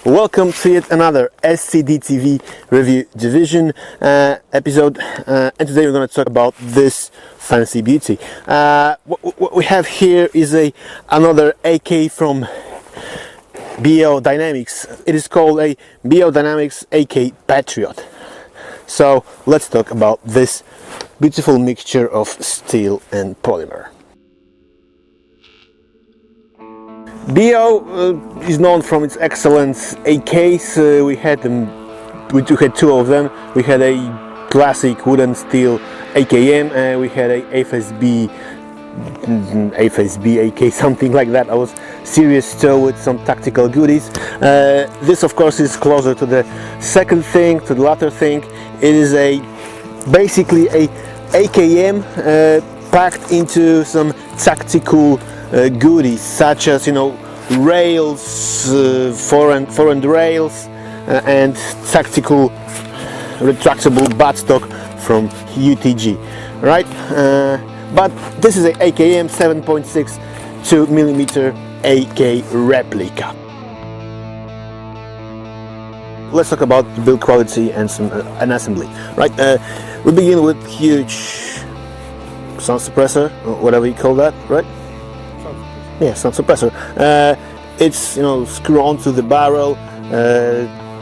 Welcome to yet another scdtv review division episode, and today we're going to talk about this fancy beauty. What we have here is another AK from Biodynamics. It is called a Biodynamics AK PATRIOT. So let's talk about this beautiful mixture of steel and polymer. Bio is known from its excellent AKs. We had two of them. We had a classic wooden steel AKM, and we had a FSB AK, something like that. I was serious still with some tactical goodies. This of course is closer to the second thing, to the latter thing. It is basically a AKM packed into some tactical goodies, such as rails, forend rails, and tactical retractable buttstock from UTG, right? But this is a AKM 7.6 2mm AK replica. Let's talk about the build quality and some an assembly, right? We begin with huge sound suppressor, or whatever you call that, right? Yeah, sound suppressor. It's screw onto the barrel,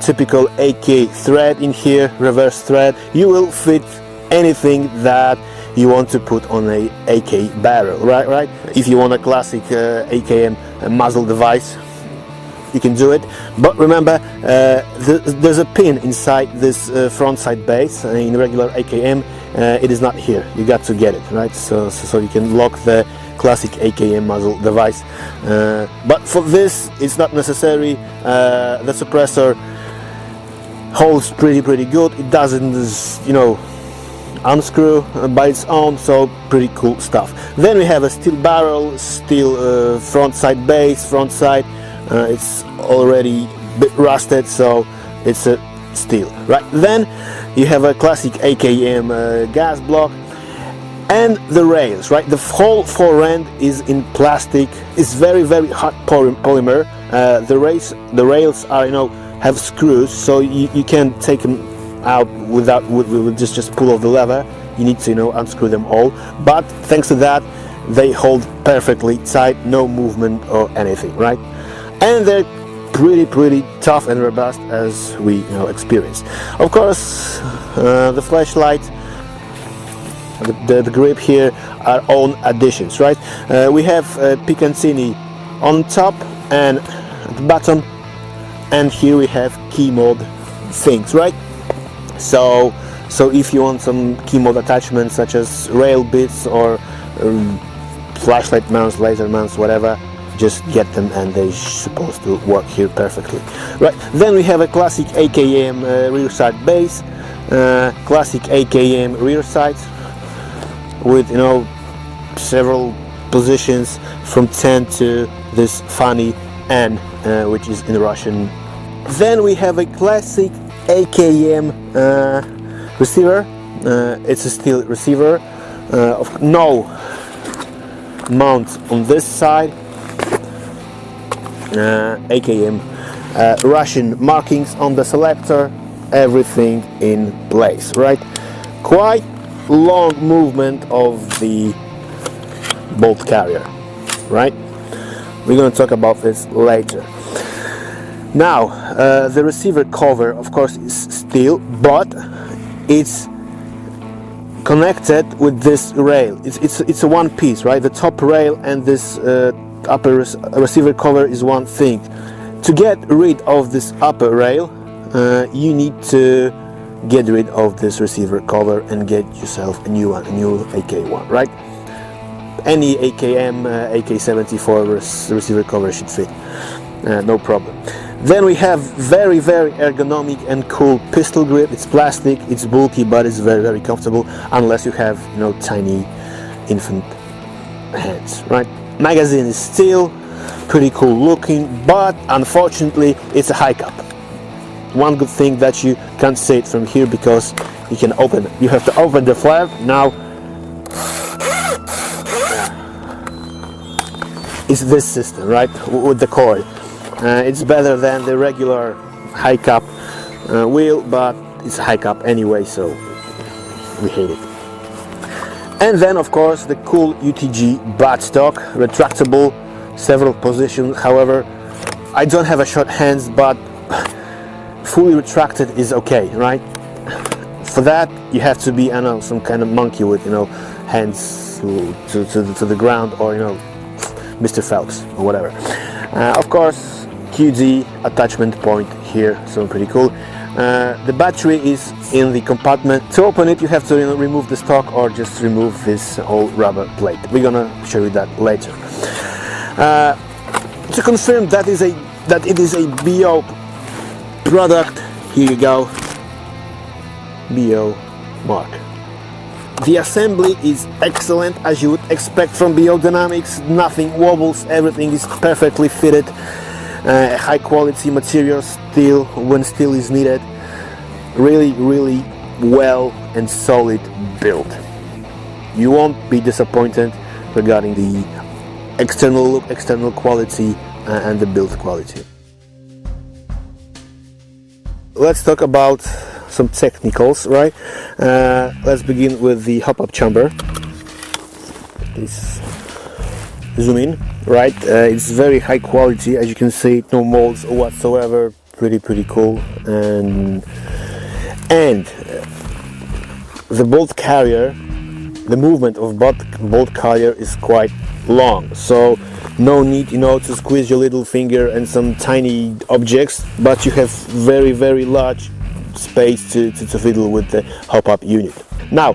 typical AK thread in here, reverse thread. You will fit anything that you want to put on a AK barrel, right? If you want a classic AKM muzzle device, you can do it, but remember there's a pin inside this front side base. In regular AKM it is not here. You got to get it, right? So you can lock the classic AKM muzzle device, but for this it's not necessary. The suppressor holds pretty good. It doesn't unscrew by its own, so pretty cool stuff. Then we have a steel barrel, steel front side base, front side. It's already a bit rusted, so it's a steel, right? Then you have a classic AKM gas block and the rails, right? The whole forend is in plastic. It's very hard polymer. The rails are have screws, so you can't take them out without just pull off the lever. You need to unscrew them all, but thanks to that they hold perfectly tight, no movement or anything, right? And they're pretty tough and robust, as we experience. Of course, the flashlight, the grip here are own additions, right? We have Picancini on top and at the bottom, and here we have key mode things, right? So if you want some key mode attachments such as rail bits or flashlight mounts, laser mounts, whatever, just get them and they're supposed to work here perfectly, right? Then we have a classic AKM rear side base, classic AKM rear sights with several positions from 10 to this funny N, which is in Russian. Then we have a classic AKM receiver. It's a steel receiver, no mount on this side. AKM Russian markings on the selector, everything in place, right? Quite long movement of the bolt carrier, right? We're going to talk about this later. Now the receiver cover of course is steel, but it's connected with this rail. It's a one piece, right? The top rail and this upper receiver cover is one thing. To get rid of this upper rail, you need to get rid of this receiver cover and get yourself a new one, a new AK one, right? Any AKM AK-74 receiver cover should fit, no problem. Then we have very ergonomic and cool pistol grip. It's plastic, it's bulky, but it's very comfortable, unless you have tiny infant hands, right? Magazine is steel, pretty cool looking, but unfortunately it's a high cap. One good thing that you can't see it from here because you can open it. You have to open the flap. Now it's this system, right, with the coil. It's better than the regular high cap wheel, but it's high cap anyway, so we hate it. And then of course the cool UTG buttstock, retractable, several positions. However, I don't have a short hands, but fully retracted is okay, right? For that you have to be, I know, some kind of monkey with, you know, hands to the ground, or, you know, Mr. Phelps or whatever. Of course, QD attachment point here, so pretty cool. The battery is in the compartment. To open it, you have to, you know, remove the stock or just remove this whole rubber plate. We're gonna show you that later. To confirm that it is a Bio product, here you go, Bio mark. The assembly is excellent, as you would expect from Biodynamics. Nothing wobbles, everything is perfectly fitted. High quality material, steel when steel is needed. Really well and solid build. You won't be disappointed regarding the external look, external quality, and the build quality. Let's talk about some technicals, right? Let's begin with the hop-up chamber. Please zoom in, right? It's very high quality, as you can see, no molds whatsoever. Pretty cool. And the bolt carrier, the movement of bolt carrier is quite long, so no need, you know, to squeeze your little finger and some tiny objects, but you have very large space to fiddle with the hop-up unit. Now,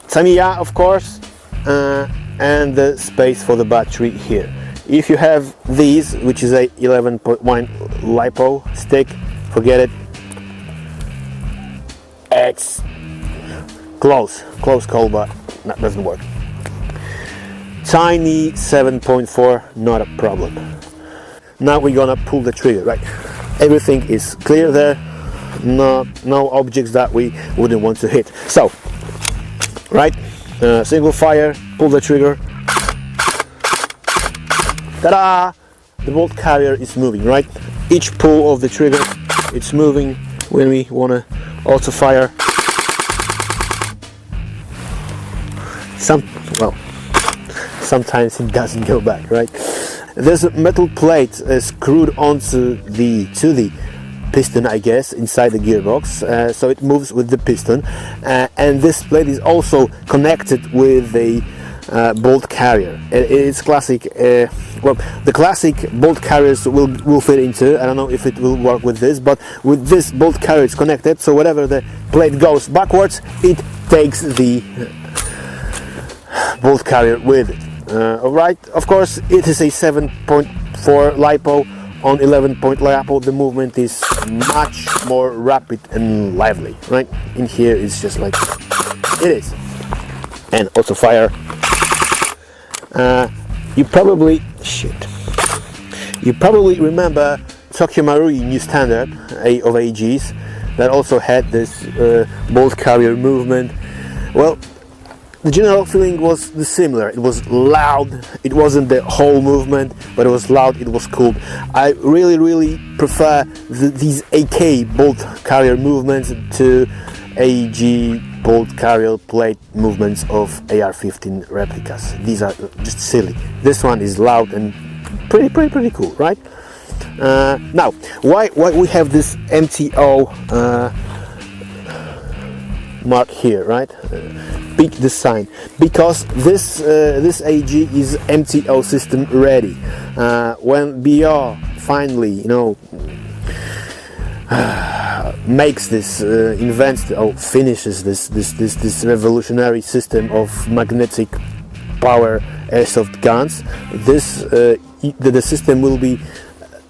Tamiya, of course, and the space for the battery here. If you have these, which is a 11.1 LiPo stick, forget it. It's close call, but that doesn't work. Tiny 7.4, not a problem. Now we're gonna pull the trigger, right? Everything is clear there. No objects that we wouldn't want to hit. So, right, single fire, pull the trigger. Ta-da! The bolt carrier is moving, right? Each pull of the trigger, it's moving when we want to auto fire. Sometimes it doesn't go back, right? There's a metal plate screwed onto the piston, I guess, inside the gearbox, so it moves with the piston, and this plate is also connected with the bolt carrier. It's classic. Well, the classic bolt carriers will fit into. I don't know if it will work with this, but with this bolt carrier it's connected, so whatever the plate goes backwards, it takes the bolt carrier with it. Alright, of course it is a 7.4 LiPo. On 11-point LiPo the movement is much more rapid and lively, right? In here it's just like it is. And auto fire. You probably remember Tokyo Marui new standard of AGs that also had this bolt carrier movement. Well, the general feeling was similar. It was loud. It wasn't the whole movement, but it was loud. It was cool. I really prefer these AK bolt carrier movements to AG bolt carrier plate movements of AR-15 replicas. These are just silly. This one is loud and pretty cool, right? Now, why we have this MTO mark here, right? Big design, because this AG is MTO system ready. When BR finally, you know, makes this, finishes this revolutionary system of magnetic power airsoft guns, the system will be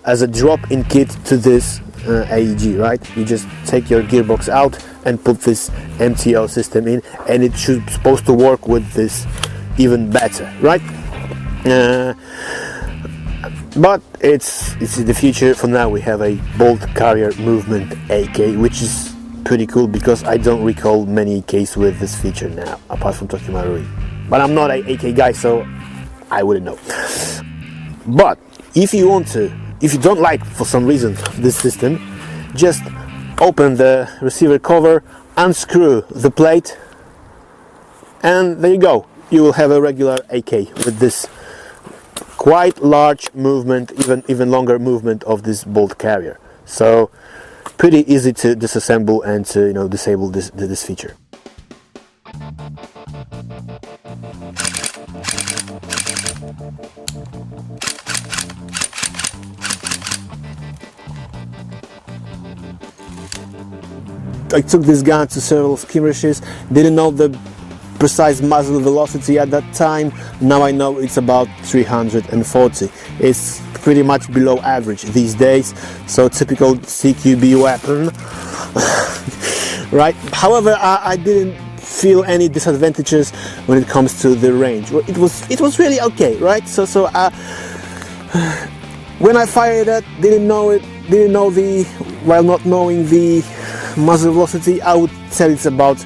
as a drop-in kit to this AEG, right? You just take your gearbox out and put this MTO system in, and it should supposed to work with this even better, right? But it's the future. For now we have a bolt carrier movement AK, which is pretty cool because I don't recall many AKs with this feature now, apart from Tokyo Marui. But I'm not an AK guy, so I wouldn't know. But if you want to if you don't like for some reason this system, just open the receiver cover, unscrew the plate, and there you go. You will have a regular AK with this quite large movement, even longer movement of this bolt carrier. So pretty easy to disassemble and to disable this feature. I took this gun to several skirmishes, didn't know the precise muzzle velocity at that time. Now I know it's about 340. It's pretty much below average these days, so typical CQB weapon. Right? However, I didn't feel any disadvantages when it comes to the range. It was really okay, right? So when I fired it, while not knowing the muzzle velocity, I would say it's about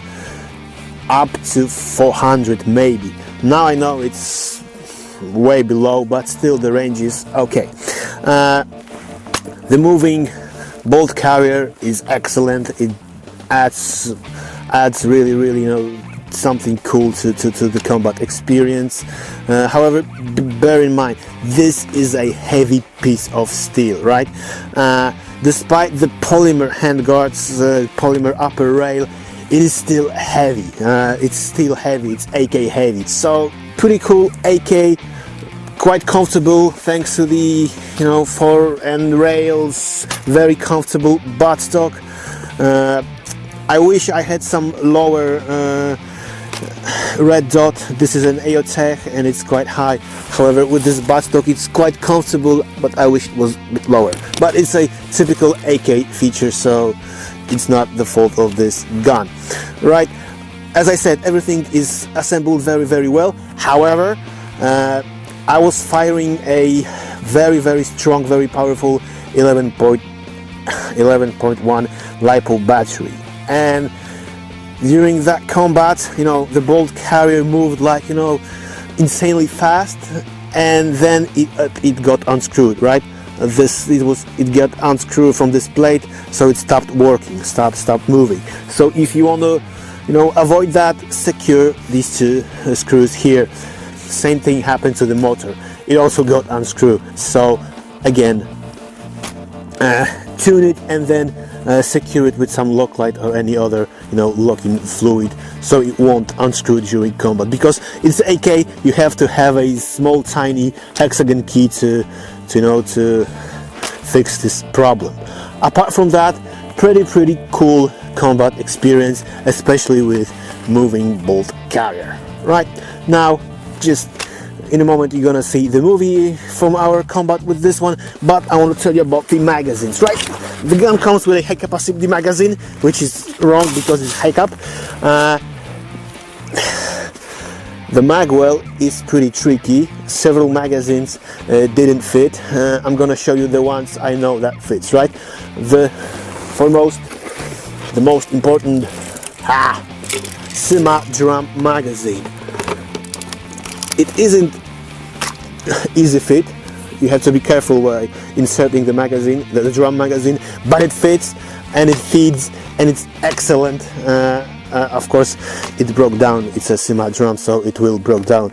up to 400 maybe. Now I know it's way below, but still the range is okay. The moving bolt carrier is excellent. It adds really something cool to the combat experience. However, bear in mind, this is a heavy piece of steel, right? Despite the polymer handguards, polymer upper rail, it is still heavy. It's AK heavy. So pretty cool AK, quite comfortable thanks to the fore end rails, very comfortable buttstock. I wish I had some lower red dot. This is an AOTech and it's quite high. However, with this buttstock it's quite comfortable, but I wish it was a bit lower. But it's a typical AK feature, so it's not the fault of this gun, right? As I said, everything is assembled very well. However, I was firing a very strong, very powerful 11.1 LiPo battery, and during that combat, the bolt carrier moved like insanely fast, and then it got unscrewed, right? It got unscrewed from this plate, so it stopped working, stopped moving. So if you want to avoid that, secure these two screws here. Same thing happened to the motor, it also got unscrewed. So again, tune it and then secure it with some Loctite or any other locking fluid, so it won't unscrew during combat. Because it's AK, you have to have a small tiny hexagon key to fix this problem. Apart from that, pretty cool combat experience, especially with moving bolt carrier. Right now, just in a moment you're gonna see the movie from our combat with this one, but I want to tell you about the magazines, right? The gun comes with a high capacity magazine, which is wrong because it's high cap. The magwell is pretty tricky. Several magazines didn't fit. I'm gonna show you the ones I know that fits, right? The most important Sima drum magazine. It isn't easy fit. You have to be careful while inserting the magazine, the drum magazine, but it fits and it feeds and it's excellent. Of course, it broke down. It's a Sima drum, so it will break down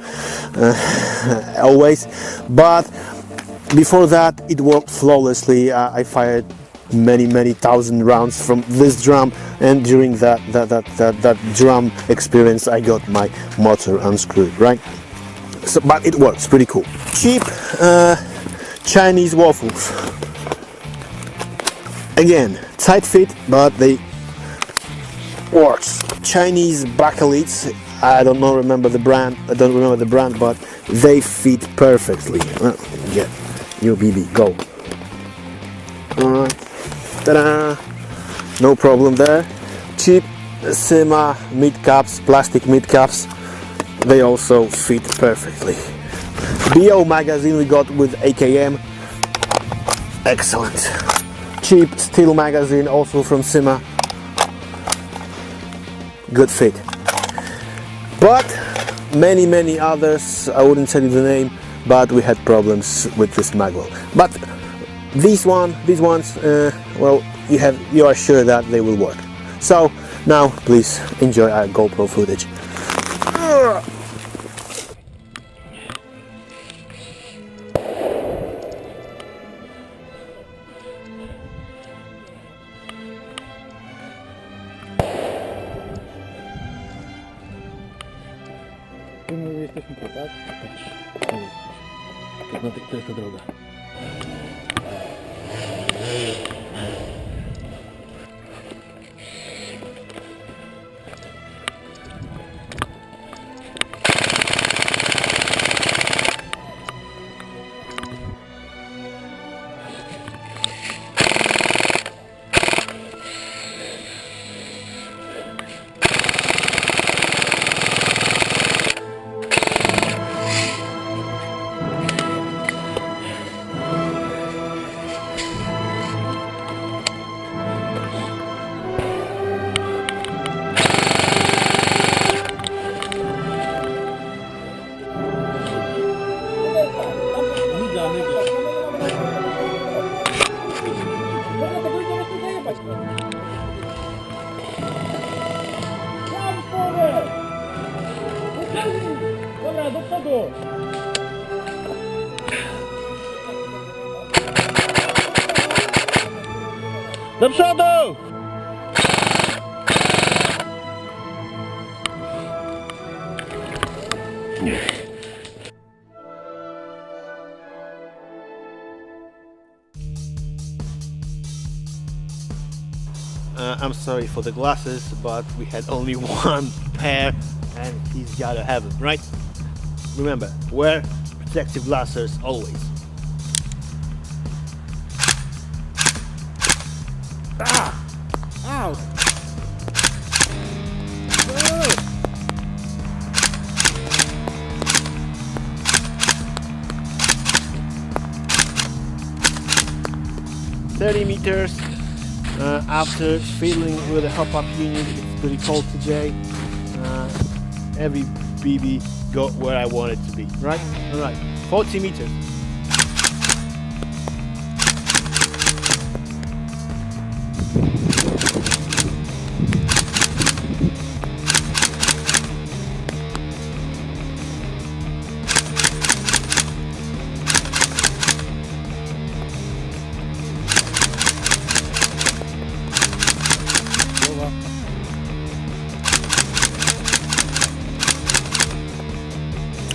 always. But before that, it worked flawlessly. I fired many thousand rounds from this drum, and during that drum experience, I got my motor unscrewed. Right. So, but it works pretty cool. Cheap Chinese waffles. Again, tight fit, but they works. Chinese bakelites. I don't remember the brand, but they fit perfectly. Yeah, UBB, go. Alright, ta-da! No problem there. Cheap Sima mid caps, plastic mid caps. They also fit perfectly. BO magazine we got with AKM. Excellent. Cheap steel magazine also from Sima. Good fit. But many others, I wouldn't tell you the name, but we had problems with this magwell. But these ones, well, you are sure that they will work. So now please enjoy our GoPro footage. To jest ta droga. Do przodu! I'm sorry for the glasses, but we had only one pair and he's gotta have them, right? Remember, wear protective glasses always. Ah! Ow! Oh! 30 meters. After fiddling with the hop-up unit, it's pretty cold today. Every BB got where I want it to be, right? Alright, 40 meters.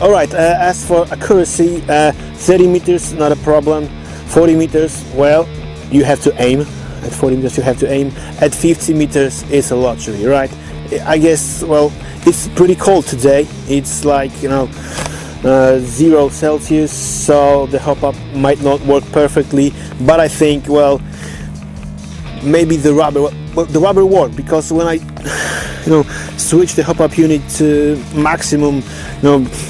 Alright, as for accuracy, 30 meters not a problem, 40 meters, well, you have to aim. At 40 meters you have to aim, at 50 meters is a luxury, right? I guess, well, it's pretty cold today, it's like, 0 Celsius, so the hop-up might not work perfectly, but I think, well, maybe the rubber worked, because when I switch the hop-up unit to maximum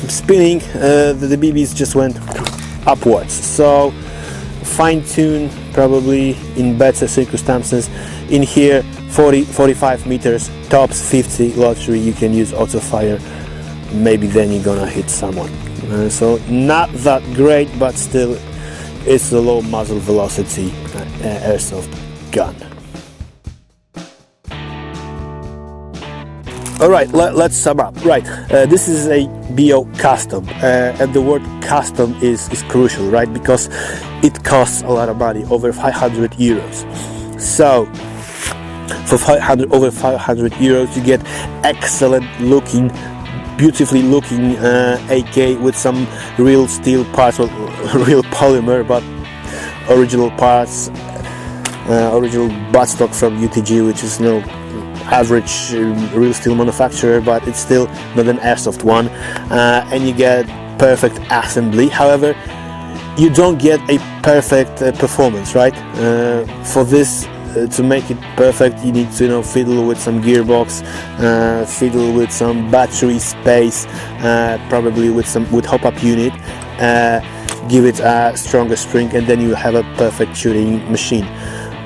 spinning, the BBs just went upwards. So fine-tune probably in better circumstances. In here 40-45 meters, tops 50 luxury, you can use auto fire, maybe then you're gonna hit someone. So not that great, but still it's a low muzzle velocity airsoft gun. Alright, let's sum up. Right, this is a BO custom, and the word custom is crucial, right? Because it costs a lot of money, over 500 euros. So, for over 500 euros, you get excellent looking, beautifully looking AK with some real steel parts, well, real polymer, but original parts, original buttstock from UTG, which is average real steel manufacturer, but it's still not an airsoft one, and you get perfect assembly. However, you don't get a perfect performance, right? For this to make it perfect, you need to fiddle with some gearbox, fiddle with some battery space, probably with hop-up unit, give it a stronger spring, and then you have a perfect shooting machine.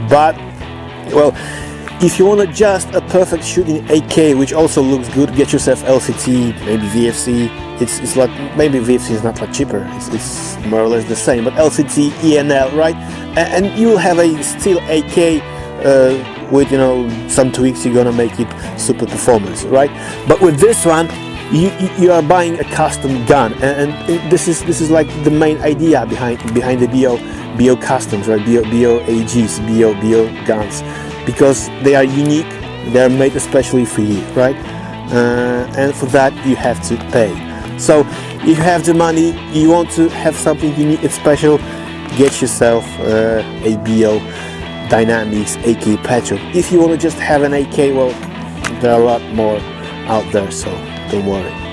But well, if you want just a perfect shooting AK, which also looks good, get yourself LCT, maybe VFC. It's like, maybe VFC is not like cheaper, it's more or less the same, but LCT, ENL, right? and you will have a still AK with, you know, some tweaks. You're gonna make it super performance, right? But with this one, you are buying a custom gun, and this is like the main idea behind the BO customs, right? BO AGs, BO guns, because they are unique. They are made especially for you, right? And for that you have to pay. So if you have the money, you want to have something unique and special, get yourself a Biodynamics AK PATRIOT. If you want to just have an AK, well, there are a lot more out there, so don't worry.